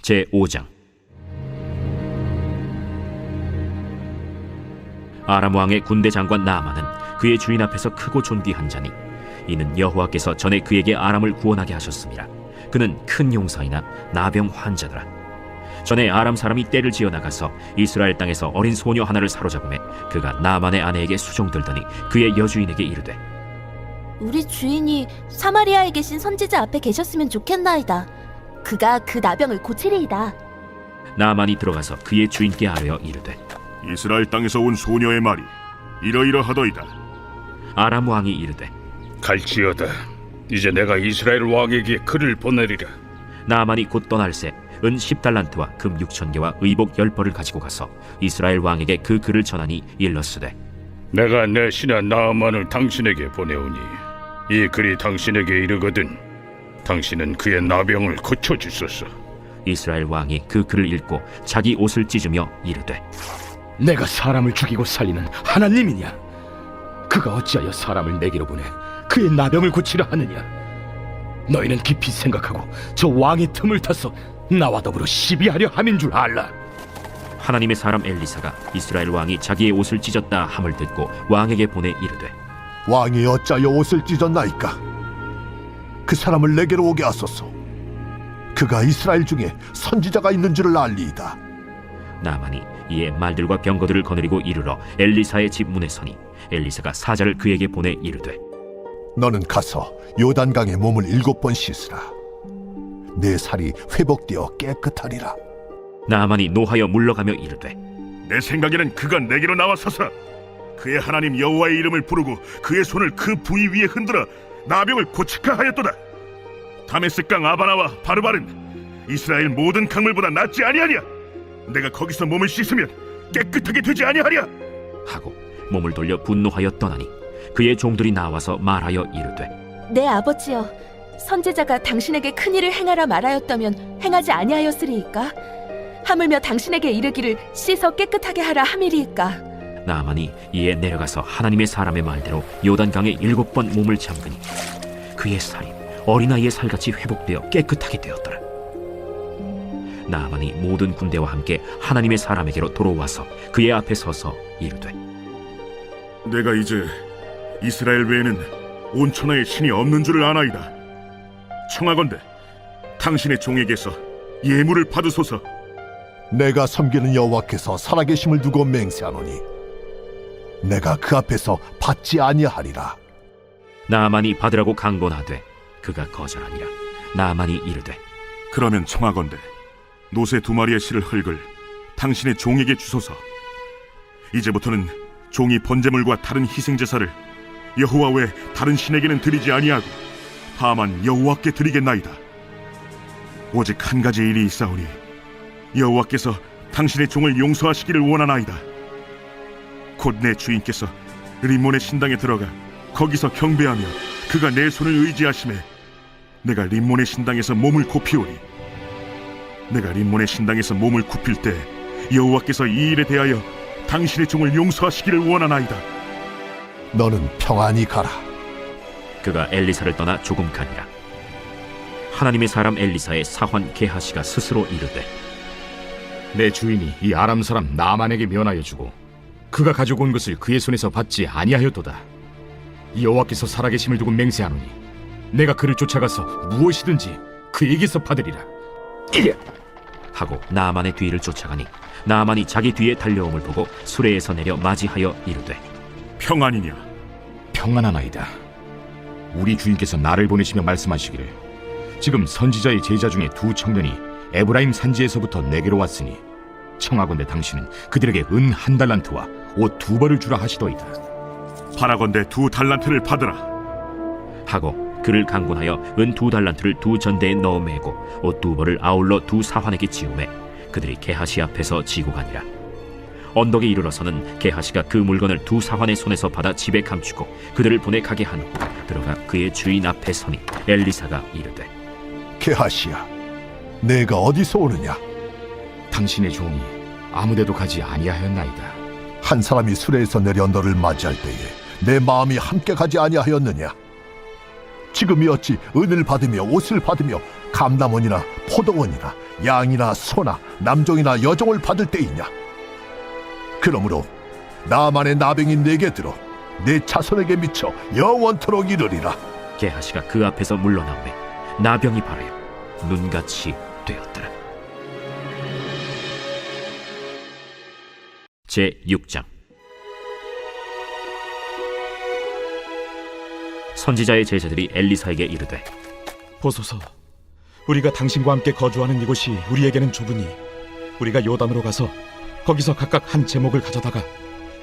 제5장. 아람 왕의 군대 장관 나아만은 그의 주인 앞에서 크고 존귀한 자니 이는 여호와께서 전에 그에게 아람을 구원하게 하셨습니다. 그는 큰 용사이나 나병 환자더라. 전에 아람 사람이 떼를 지어 나가서 이스라엘 땅에서 어린 소녀 하나를 사로잡음에 그가 나아만의 아내에게 수종들더니 그의 여주인에게 이르되, 우리 주인이 사마리아에 계신 선지자 앞에 계셨으면 좋겠나이다. 그가 그 나병을 고치리이다. 나아만이 들어가서 그의 주인께 아뢰어 이르되, 이스라엘 땅에서 온 소녀의 말이 이러이러하더이다. 아람 왕이 이르되, 갈지어다. 이제 내가 이스라엘 왕에게 글을 보내리라. 나아만이 곧 떠날새 은 10달란트와 금 6,000개와 의복 10벌을 가지고 가서 이스라엘 왕에게 그 글을 전하니 일렀으되, 내가 내 신하 나아만을 당신에게 보내오니 이 글이 당신에게 이르거든 당신은 그의 나병을 고쳐주소서. 이스라엘 왕이 그 글을 읽고 자기 옷을 찢으며 이르되, 내가 사람을 죽이고 살리는 하나님이냐? 그가 어찌하여 사람을 내게로 보내 그의 나병을 고치려 하느냐? 너희는 깊이 생각하고 저 왕의 틈을 타서 나와 더불어 시비하려 함인 줄 알라. 하나님의 사람 엘리사가 이스라엘 왕이 자기의 옷을 찢었다 함을 듣고 왕에게 보내 이르되, 왕이 어찌하여 옷을 찢었나이까? 그 사람을 내게로 오게 하소서. 그가 이스라엘 중에 선지자가 있는 줄을 알리이다. 나아만이 이에 말들과 병거들을 거느리고 이르러 엘리사의 집 문에 서니 엘리사가 사자를 그에게 보내 이르되, 너는 가서 요단강에 몸을 7번 씻으라. 내 살이 회복되어 깨끗하리라. 나아만이 노하여 물러가며 이르되, 내 생각에는 그가 내게로 나와서서 그의 하나님 여호와의 이름을 부르고 그의 손을 그 부위 위에 흔들어 나병을 고치카 하였도다. 다메스강 아바나와 바르바른 이스라엘 모든 강물보다 낫지 아니하냐? 내가 거기서 몸을 씻으면 깨끗하게 되지 아니하랴? 하고 몸을 돌려 분노하여 떠나니 그의 종들이 나와서 말하여 이르되, 내 아버지여, 선지자가 당신에게 큰일을 행하라 말하였다면 행하지 아니하였으리이까? 하물며 당신에게 이르기를 씻어 깨끗하게 하라 함이리이까? 나아만이 이에 내려가서 하나님의 사람의 말대로 요단강에 7번 몸을 잠그니 그의 살이 어린아이의 살같이 회복되어 깨끗하게 되었더라. 나아만이 모든 군대와 함께 하나님의 사람에게로 돌아와서 그의 앞에 서서 이르되, 내가 이제 이스라엘 외에는 온 천하에 신이 없는 줄을 아나이다. 청하건대 당신의 종에게서 예물을 받으소서. 내가 섬기는 여호와께서 살아계심을 두고 맹세하노니 내가 그 앞에서 받지 아니하리라. 나아만이 받으라고 강권하되 그가 거절하니라. 나아만이 이르되, 그러면 청하건대 노새 2마리의 실을 흙을 당신의 종에게 주소서. 이제부터는 종이 번제물과 다른 희생제사를 여호와 외 다른 신에게는 드리지 아니하고 다만 여호와께 드리겠나이다. 오직 한 가지 일이 있사오니 여호와께서 당신의 종을 용서하시기를 원하나이다. 곧 내 주인께서 림몬의 신당에 들어가 거기서 경배하며 그가 내 손을 의지하심에 내가 림몬의 신당에서 몸을 굽히오니 내가 림몬의 신당에서 몸을 굽힐 때 여호와께서 이 일에 대하여 당신의 종을 용서하시기를 원하나이다. 너는 평안히 가라. 그가 엘리사를 떠나 조금 가니라. 하나님의 사람 엘리사의 사환 게하시가 스스로 이르되, 내 주인이 이 아람 사람 나아만에게 면하여 주고 그가 가지고 온 것을 그의 손에서 받지 아니하였도다. 여호와께서 살아계심을 두고 맹세하노니 내가 그를 쫓아가서 무엇이든지 그에게서 받으리라. 하고 나아만의 뒤를 쫓아가니 나아만이 자기 뒤에 달려옴을 보고 수레에서 내려 맞이하여 이르되, 평안이냐? 평안하나이다. 우리 주인께서 나를 보내시며 말씀하시기를 지금 선지자의 제자 중에 2 청년이 에브라임 산지에서부터 내게로 왔으니 청하건대 당신은 그들에게 은 1달란트와 옷 2벌을 주라 하시더이다. 바라건대 2달란트를 받으라. 하고 그를 강권하여 은 2달란트를 2 전대에 넣어 매고 옷 2벌을 아울러 2 사환에게 지우매 그들이 게하시 앞에서 지고 가니라. 언덕에 이르러서는 게하시가 그 물건을 2 사환의 손에서 받아 집에 감추고 그들을 보내 가게 한 후 들어가 그의 주인 앞에 서니 엘리사가 이르되, 게하시야, 내가 어디서 오느냐? 당신의 종이 아무데도 가지 아니하였나이다. 한 사람이 수레에서 내려 너를 맞이할 때에 내 마음이 함께 가지 아니하였느냐? 지금이 어찌 은을 받으며 옷을 받으며 감람원이나 포도원이나 양이나 소나 남종이나 여종을 받을 때이냐? 그러므로 나만의 나병이 내게 들어 내 자손에게 미쳐 영원토록 이르리라. 게하시가 그 앞에서 물러나오매 나병이 발하여 눈같이 되었더라. 제 6장. 선지자의 제자들이 엘리사에게 이르되 보소서, 우리가 당신과 함께 거주하는 이곳이 우리에게는 좁으니 우리가 요단으로 가서 거기서 각각 한 제목을 가져다가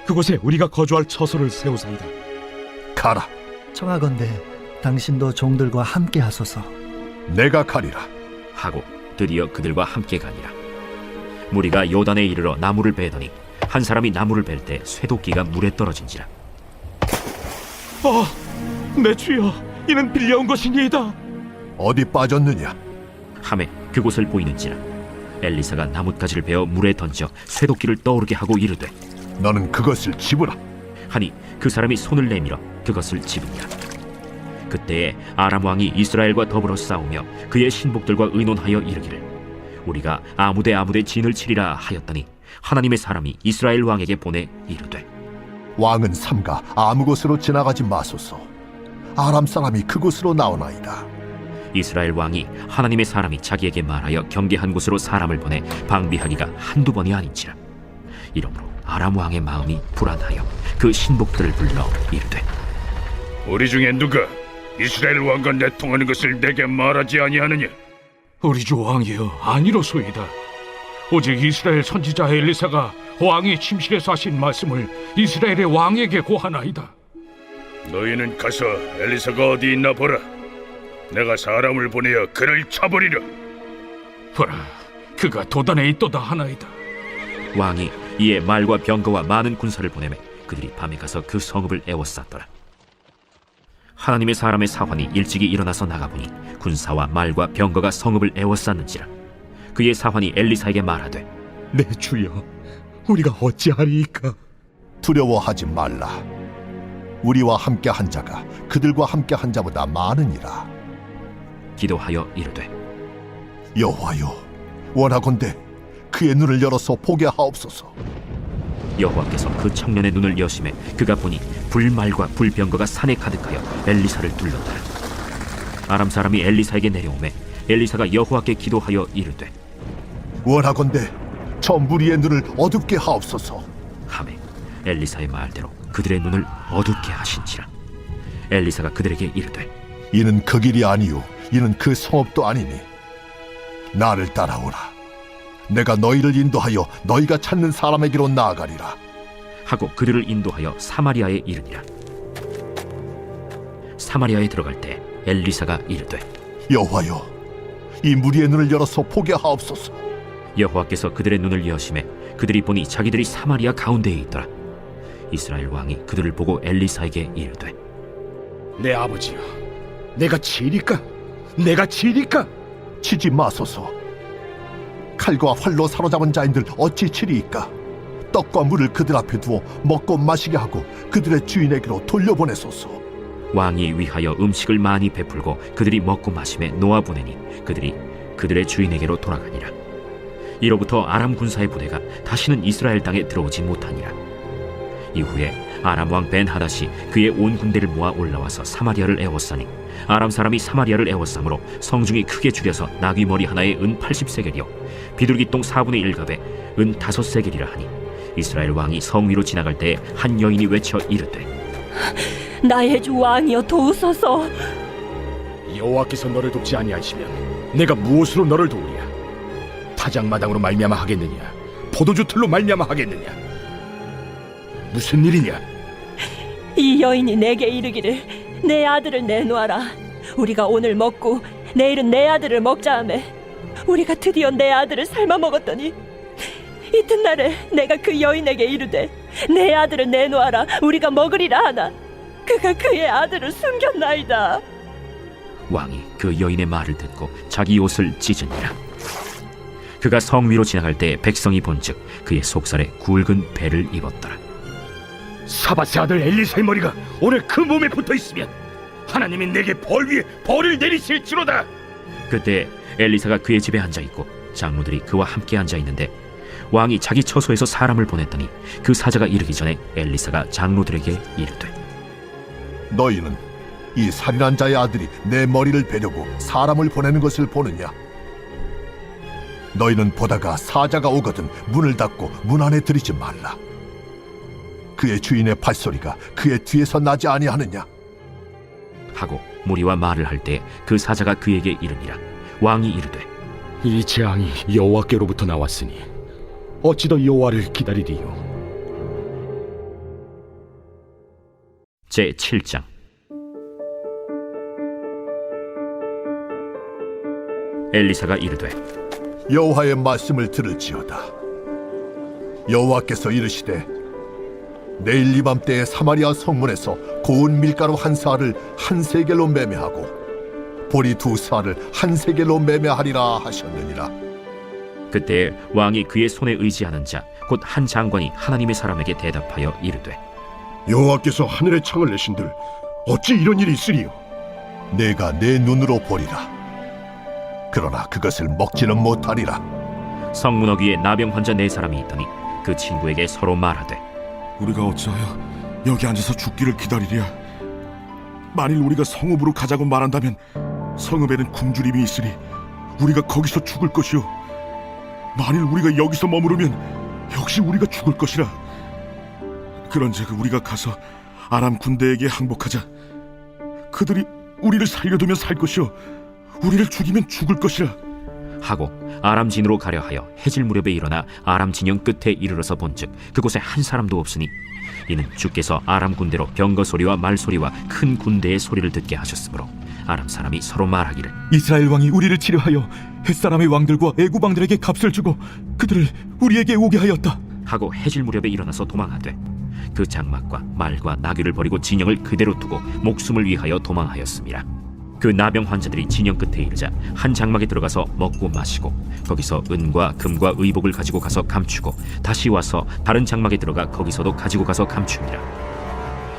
그곳에 우리가 거주할 처소를 세우사이다. 가라. 청하건대 당신도 종들과 함께 하소서. 내가 가리라. 하고 드디어 그들과 함께 가니라. 무리가 요단에 이르러 나무를 베더니 한 사람이 나무를 벨 때 쇠도끼가 물에 떨어진지라. 내 주여, 이는 빌려온 것이니이다. 어디 빠졌느냐? 함에 그곳을 보이는지라. 엘리사가 나뭇가지를 베어 물에 던져 쇠도끼를 떠오르게 하고 이르되 너는 그것을 집으라. 하니 그 사람이 손을 내밀어 그것을 집으니라. 그때에 아람 왕이 이스라엘과 더불어 싸우며 그의 신복들과 의논하여 이르기를 우리가 아무데 진을 치리라 하였더니 하나님의 사람이 이스라엘 왕에게 보내 이르되 왕은 삼가 아무 곳으로 지나가지 마소서. 아람 사람이 그곳으로 나오나이다. 이스라엘 왕이 하나님의 사람이 자기에게 말하여 경계한 곳으로 사람을 보내 방비하기가 한두 번이 아닌지라. 이러므로 아람 왕의 마음이 불안하여 그 신복들을 불러 이르되 우리 중에 누가 이스라엘 왕과 내통하는 것을 내게 말하지 아니하느냐? 우리 주 왕이여, 아니로소이다. 오직 이스라엘 선지자 엘리사가 왕이 침실에서 하신 말씀을 이스라엘의 왕에게 고하나이다. 너희는 가서 엘리사가 어디 있나 보라. 내가 사람을 보내어 그를 쳐버리라. 보라, 그가 도단에 있도다 하나이다. 왕이 이에 말과 병거와 많은 군사를 보내매 그들이 밤에 가서 그 성읍을 에워쌌더라. 하나님의 사람의 사환이 일찍이 일어나서 나가보니 군사와 말과 병거가 성읍을 에워쌌는지라. 그의 사환이 엘리사에게 말하되 내 주여, 우리가 어찌하리이까? 두려워하지 말라. 우리와 함께 한 자가 그들과 함께 한 자보다 많으니라. 기도하여 이르되 여호와여, 원하건대 그의 눈을 열어서 보게 하옵소서. 여호와께서 그 청년의 눈을 여심해 그가 보니 불말과 불병거가 산에 가득하여 엘리사를 둘렀더라. 아람 사람이 엘리사에게 내려오매 엘리사가 여호와께 기도하여 이르되 원하건대 저 무리의 눈을 어둡게 하옵소서. 하매 엘리사의 말대로 그들의 눈을 어둡게 하신지라. 엘리사가 그들에게 이르되 이는 그 길이 아니요 이는 그 성읍도 아니니 나를 따라오라. 내가 너희를 인도하여 너희가 찾는 사람에게로 나아가리라. 하고 그들을 인도하여 사마리아에 이르니라. 사마리아에 들어갈 때 엘리사가 이르되 여호와여, 이 무리의 눈을 열어서 보게 하옵소서. 여호와께서 그들의 눈을 여심해 그들이 보니 자기들이 사마리아 가운데에 있더라. 이스라엘 왕이 그들을 보고 엘리사에게 이르되 내 아버지여, 내가 치리까? 내가 치리까? 치지 마소서. 칼과 활로 사로잡은 자인들 어찌 치리이까? 떡과 물을 그들 앞에 두어 먹고 마시게 하고 그들의 주인에게로 돌려보내소서. 왕이 위하여 음식을 많이 베풀고 그들이 먹고 마심에 놓아보내니 그들이 그들의 주인에게로 돌아가니라. 이로부터 아람 군사의 부대가 다시는 이스라엘 땅에 들어오지 못하니라. 이후에 아람 왕 벤하닷이 그의 온 군대를 모아 올라와서 사마리아를 에워싸니 아람 사람이 사마리아를 에워싸므로 성중이 크게 줄여서 나귀 머리 하나에 은 80세겔이요 비둘기똥 4분의 1갑에 은 5세겔이라 하니 이스라엘 왕이 성 위로 지나갈 때에 한 여인이 외쳐 이르되 나의 주 왕이여 도우소서. 여호와께서 너를 돕지 아니하시면 내가 무엇으로 너를 도우랴? 타작마당으로 말미암아 하겠느냐? 포도주 틀로 말미암아 하겠느냐? 무슨 일이냐? 이 여인이 내게 이르기를 내 아들을 내놓아라. 우리가 오늘 먹고 내일은 내 아들을 먹자 하매 우리가 드디어 내 아들을 삶아 먹었더니 이튿날에 내가 그 여인에게 이르되 내 아들을 내놓아라. 우리가 먹으리라 하나 그가 그의 아들을 숨겼나이다. 왕이 그 여인의 말을 듣고 자기 옷을 찢으니라. 그가 성 위로 지나갈 때 백성이 본즉 그의 속살에 굵은 배를 입었더라. 사밧의 아들 엘리사의 머리가 오늘 그 몸에 붙어 있으면 하나님이 내게 벌 위에 벌을 내리실지로다. 그때 엘리사가 그의 집에 앉아 있고 장로들이 그와 함께 앉아 있는데 왕이 자기 처소에서 사람을 보냈더니 그 사자가 이르기 전에 엘리사가 장로들에게 이르되 너희는 이 살인한 자의 아들이 내 머리를 베려고 사람을 보내는 것을 보느냐? 너희는 보다가 사자가 오거든 문을 닫고 문 안에 들이지 말라. 그의 주인의 발소리가 그의 뒤에서 나지 아니하느냐? 하고 무리와 말을 할 때 그 사자가 그에게 이르니라. 왕이 이르되 이 재앙이 여호와께로부터 나왔으니 어찌 더 여호와를 기다리리요? 제7장. 엘리사가 이르되 여호와의 말씀을 들을지어다. 여호와께서 이르시되 내일 이맘때에 사마리아 성문에서 고운 밀가루 한 사알을 한 세겔로 매매하고 보리 두 사알을 한 세겔로 매매하리라 하셨느니라. 그때에 왕이 그의 손에 의지하는 자 곧 한 장관이 하나님의 사람에게 대답하여 이르되 여호와께서 하늘의 창을 내신들 어찌 이런 일이 있으리요? 내가 내 눈으로 보리라. 그러나 그것을 먹지는 못하리라. 성문어 위에 나병 환자 4사람이 있더니 그 친구에게 서로 말하되 우리가 어찌하여 여기 앉아서 죽기를 기다리랴? 만일 우리가 성읍으로 가자고 말한다면 성읍에는 굶주림이 있으니 우리가 거기서 죽을 것이요, 만일 우리가 여기서 머무르면 역시 우리가 죽을 것이라. 그런즉 우리가 가서 아람 군대에게 항복하자. 그들이 우리를 살려두면 살 것이요 우리를 죽이면 죽을 것이라. 하고 아람 진으로 가려 하여 해질 무렵에 일어나 아람 진영 끝에 이르러서 본즉 그곳에 한 사람도 없으니 이는 주께서 아람 군대로 병거 소리와 말 소리와 큰 군대의 소리를 듣게 하셨으므로 아람 사람이 서로 말하기를 이스라엘 왕이 우리를 치료하여 햇사람의 왕들과 애굽 왕들에게 값을 주고 그들을 우리에게 오게 하였다 하고 해질 무렵에 일어나서 도망하되 그 장막과 말과 나귀를 버리고 진영을 그대로 두고 목숨을 위하여 도망하였습니다. 그 나병 환자들이 진영 끝에 이르자 한 장막에 들어가서 먹고 마시고 거기서 은과 금과 의복을 가지고 가서 감추고 다시 와서 다른 장막에 들어가 거기서도 가지고 가서 감춥니다.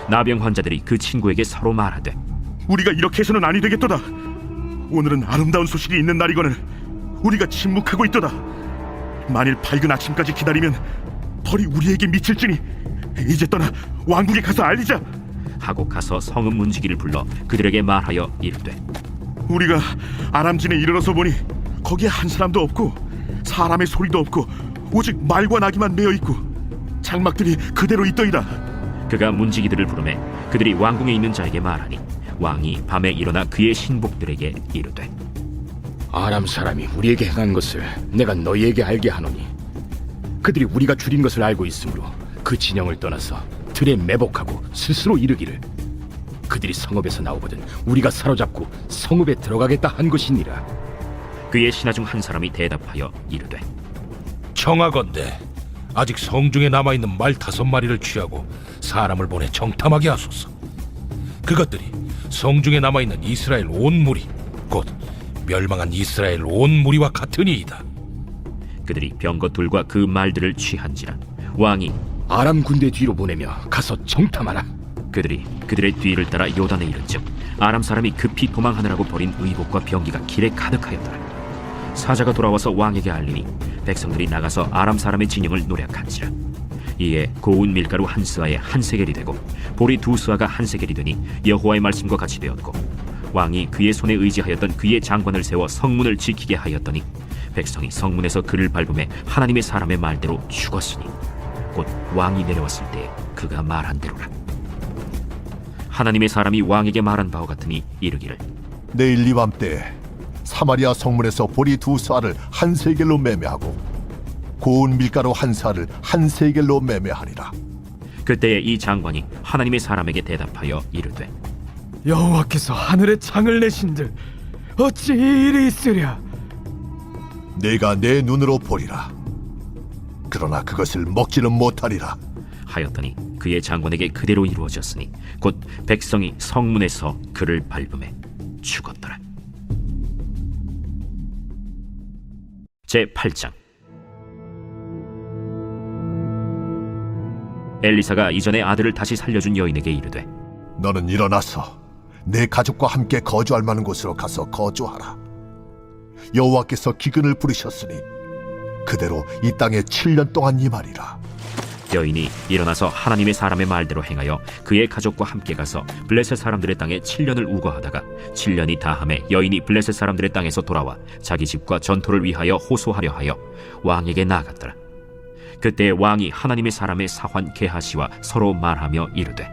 나병 환자들이 그 친구에게 서로 말하되 우리가 이렇게 해서는 아니 되겠도다. 오늘은 아름다운 소식이 있는 날이거늘 우리가 침묵하고 있도다. 만일 밝은 아침까지 기다리면 벌이 우리에게 미칠지니 이제 떠나 왕궁에 가서 알리자. 하고 가서 성읍 문지기를 불러 그들에게 말하여 이르되 우리가 아람진에 이르러서 보니 거기에 한 사람도 없고 사람의 소리도 없고 오직 말과 나귀만 메어 있고 장막들이 그대로 있더이다. 그가 문지기들을 부르매 그들이 왕궁에 있는 자에게 말하니 왕이 밤에 일어나 그의 신복들에게 이르되 아람 사람이 우리에게 행한 것을 내가 너희에게 알게 하노니 그들이 우리가 줄인 것을 알고 있으므로 그 진영을 떠나서 들에 매복하고 스스로 이르기를 그들이 성읍에서 나오거든 우리가 사로잡고 성읍에 들어가겠다 한 것이니라. 그의 신하 중 한 사람이 대답하여 이르되 청하건대 아직 성중에 남아있는 말 5마리를 취하고 사람을 보내 정탐하게 하소서. 그것들이 성중에 남아있는 이스라엘 온 무리 곧 멸망한 이스라엘 온 무리와 같으니이다. 그들이 병거 둘과 그 말들을 취한지라 왕이 아람 군대 뒤로 보내며 가서 정탐하라. 그들이 그들의 뒤를 따라 요단에 이른즉 아람 사람이 급히 도망하느라고 버린 의복과 병기가 길에 가득하였더라. 사자가 돌아와서 왕에게 알리니 백성들이 나가서 아람 사람의 진영을 노략한지라. 이에 고운 밀가루 한 스아에 한 세겔이 되고 보리 2스아가 한 세겔이 되니 여호와의 말씀과 같이 되었고 왕이 그의 손에 의지하였던 그의 장관을 세워 성문을 지키게 하였더니 백성이 성문에서 그를 밟음에 하나님의 사람의 말대로 죽었으니 곧 왕이 내려왔을 때 그가 말한 대로라. 하나님의 사람이 왕에게 말한 바와 같으니 이르기를 내일 이맘때에 사마리아 성문에서 보리 2사알을 한 세겔로 매매하고 고운 밀가루 한 사알을 한 세겔로 매매하리라. 그때에 이 장관이 하나님의 사람에게 대답하여 이르되 여호와께서 하늘의 창을 내신들 어찌 이 일이 있으랴? 내가 내 눈으로 보리라. 그러나 그것을 먹지는 못하리라. 하였더니 그의 장관에게 그대로 이루어졌으니 곧 백성이 성문에서 그를 밟음에 죽었더라. 제8장. 엘리사가 이전에 아들을 다시 살려준 여인에게 이르되 너는 일어나서 내 가족과 함께 거주할 만한 곳으로 가서 거주하라. 여호와께서 기근을 부르셨으니 그대로 이 땅에 7년 동안 임하리라. 여인이 일어나서 하나님의 사람의 말대로 행하여 그의 가족과 함께 가서 블레셋 사람들의 땅에 7년을 우거하다가 7년이 다함에 여인이 블레셋 사람들의 땅에서 돌아와 자기 집과 전토를 위하여 호소하려 하여 왕에게 나아갔더라. 그때 왕이 하나님의 사람의 사환 게하시와 서로 말하며 이르되,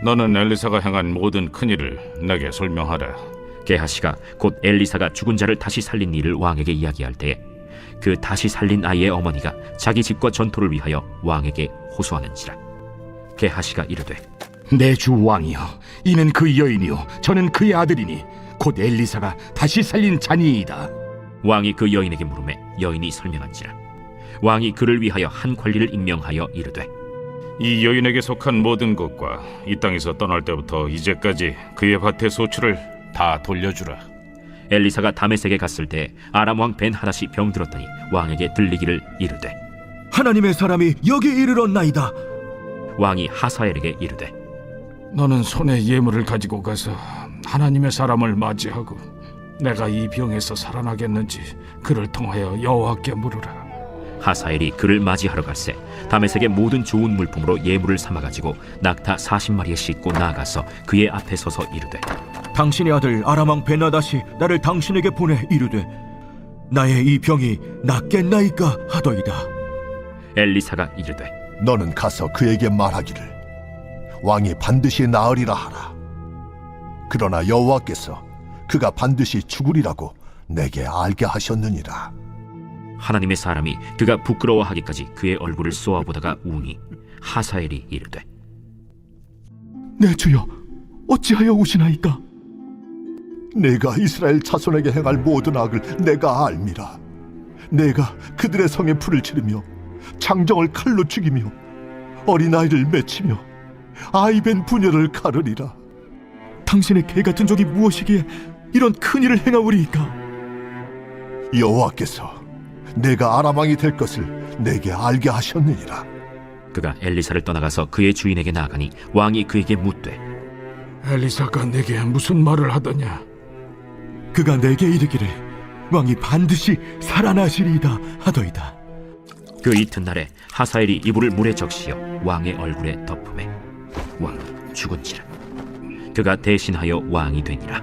너는 엘리사가 행한 모든 큰일을 내게 설명하라. 게하시가 곧 엘리사가 죽은 자를 다시 살린 일을 왕에게 이야기할 때에 그 다시 살린 아이의 어머니가 자기 집과 전토를 위하여 왕에게 호소하는지라. 게하시가 이르되, 내 주 왕이여, 이는 그 여인이요 저는 그의 아들이니 곧 엘리사가 다시 살린 자니이다. 왕이 그 여인에게 물으매 여인이 설명한지라. 왕이 그를 위하여 한 관리를 임명하여 이르되, 이 여인에게 속한 모든 것과 이 땅에서 떠날 때부터 이제까지 그의 밭의 소출을 다 돌려주라. 엘리사가 다메섹에 갔을 때 아람 왕 벤하닷이 병들었더니 왕에게 들리기를 이르되, 하나님의 사람이 여기 이르렀나이다. 왕이 하사엘에게 이르되, 너는 손에 예물을 가지고 가서 하나님의 사람을 맞이하고 내가 이 병에서 살아나겠는지 그를 통하여 여호와께 물으라. 하사엘이 그를 맞이하러 갈새 다메섹의 모든 좋은 물품으로 예물을 삼아가지고 낙타 40마리에 싣고 나아가서 그의 앞에 서서 이르되, 당신의 아들 아람왕 베나닷이 나를 당신에게 보내 이르되 나의 이 병이 낫겠나이까 하더이다. 엘리사가 이르되, 너는 가서 그에게 말하기를 왕이 반드시 나으리라 하라. 그러나 여호와께서 그가 반드시 죽으리라고 내게 알게 하셨느니라. 하나님의 사람이 그가 부끄러워하기까지 그의 얼굴을 쏘아보다가 우니 하사엘이 이르되, 내 주여, 어찌하여 우시나이까? 내가 이스라엘 자손에게 행할 모든 악을 내가 알미라. 내가 그들의 성에 불을 지르며 장정을 칼로 죽이며 어린아이를 맺히며 아이벤 부녀를 가르리라. 당신의 개 같은 적이 무엇이기에 이런 큰일을 행하오리이까? 여호와께서 내가 아람 왕이 될 것을 내게 알게 하셨느니라. 그가 엘리사를 떠나가서 그의 주인에게 나아가니 왕이 그에게 묻되, 엘리사가 내게 무슨 말을 하더냐? 그가 내게 이르기를 왕이 반드시 살아나시리이다 하더이다. 그 이튿날에 하사엘이 이불을 물에 적시어 왕의 얼굴에 덮음에 왕이 죽은지라. 그가 대신하여 왕이 되니라.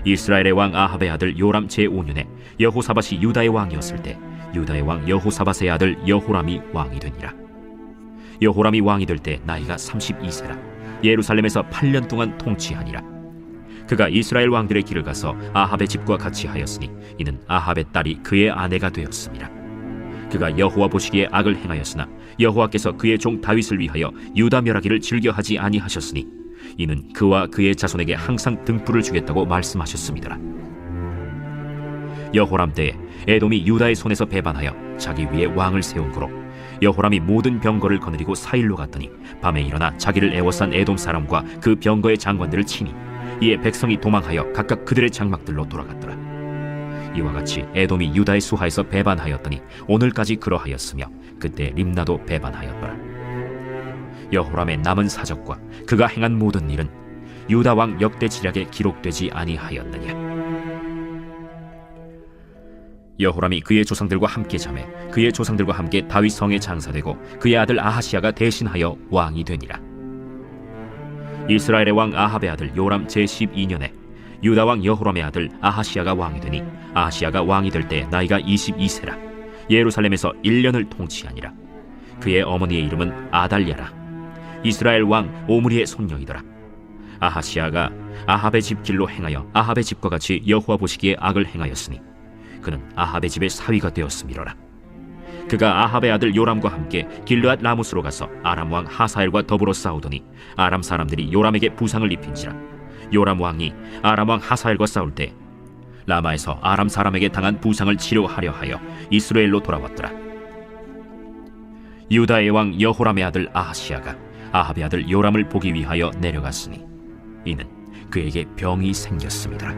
이스라엘의 왕 아합의 아들 요람 제5년에 여호사밧이 유다의 왕이었을 때 유다의 왕 여호사밧의 아들 여호람이 왕이 되니라. 여호람이 왕이 될 때 나이가 32세라. 예루살렘에서 8년 동안 통치하니라. 그가 이스라엘 왕들의 길을 가서 아합의 집과 같이 하였으니 이는 아합의 딸이 그의 아내가 되었습니다. 그가 여호와 보시기에 악을 행하였으나 여호와께서 그의 종 다윗을 위하여 유다 멸하기를 즐겨하지 아니하셨으니 이는 그와 그의 자손에게 항상 등불을 주겠다고 말씀하셨습니다. 여호람 때에 에돔이 유다의 손에서 배반하여 자기 위에 왕을 세운 거로 여호람이 모든 병거를 거느리고 사일로 갔더니 밤에 일어나 자기를 애워싼 에돔 사람과 그 병거의 장관들을 치니 이에 백성이 도망하여 각각 그들의 장막들로 돌아갔더라. 이와 같이 에돔이 유다의 수하에서 배반하였더니 오늘까지 그러하였으며 그때 림나도 배반하였더라. 여호람의 남은 사적과 그가 행한 모든 일은 유다 왕 역대 지략에 기록되지 아니하였느냐. 여호람이 그의 조상들과 함께 잠에 그의 조상들과 함께 다윗 성에 장사되고 그의 아들 아하시야가 대신하여 왕이 되니라. 이스라엘의 왕 아합의 아들 요람 제12년에 유다 왕 여호람의 아들 아하시야가 왕이 되니 아하시야가 왕이 될 때 나이가 22세라. 예루살렘에서 1년을 통치하니라. 그의 어머니의 이름은 아달랴라. 이스라엘 왕 오므리의 손녀이더라. 아하시야가 아합의 집 길로 행하여 아합의 집과 같이 여호와 보시기에 악을 행하였으니 그는 아합의 집의 사위가 되었음이로라. 그가 아합의 아들 요람과 함께 길르앗 라못으로 가서 아람 왕 하사엘과 더불어 싸우더니 아람 사람들이 요람에게 부상을 입힌지라. 요람 왕이 아람 왕 하사엘과 싸울 때 라마에서 아람 사람에게 당한 부상을 치료하려 하여 이스라엘로 돌아왔더라. 유다의 왕 여호람의 아들 아하시야가 아합의 아들 요람을 보기 위하여 내려갔으니 이는 그에게 병이 생겼습니다.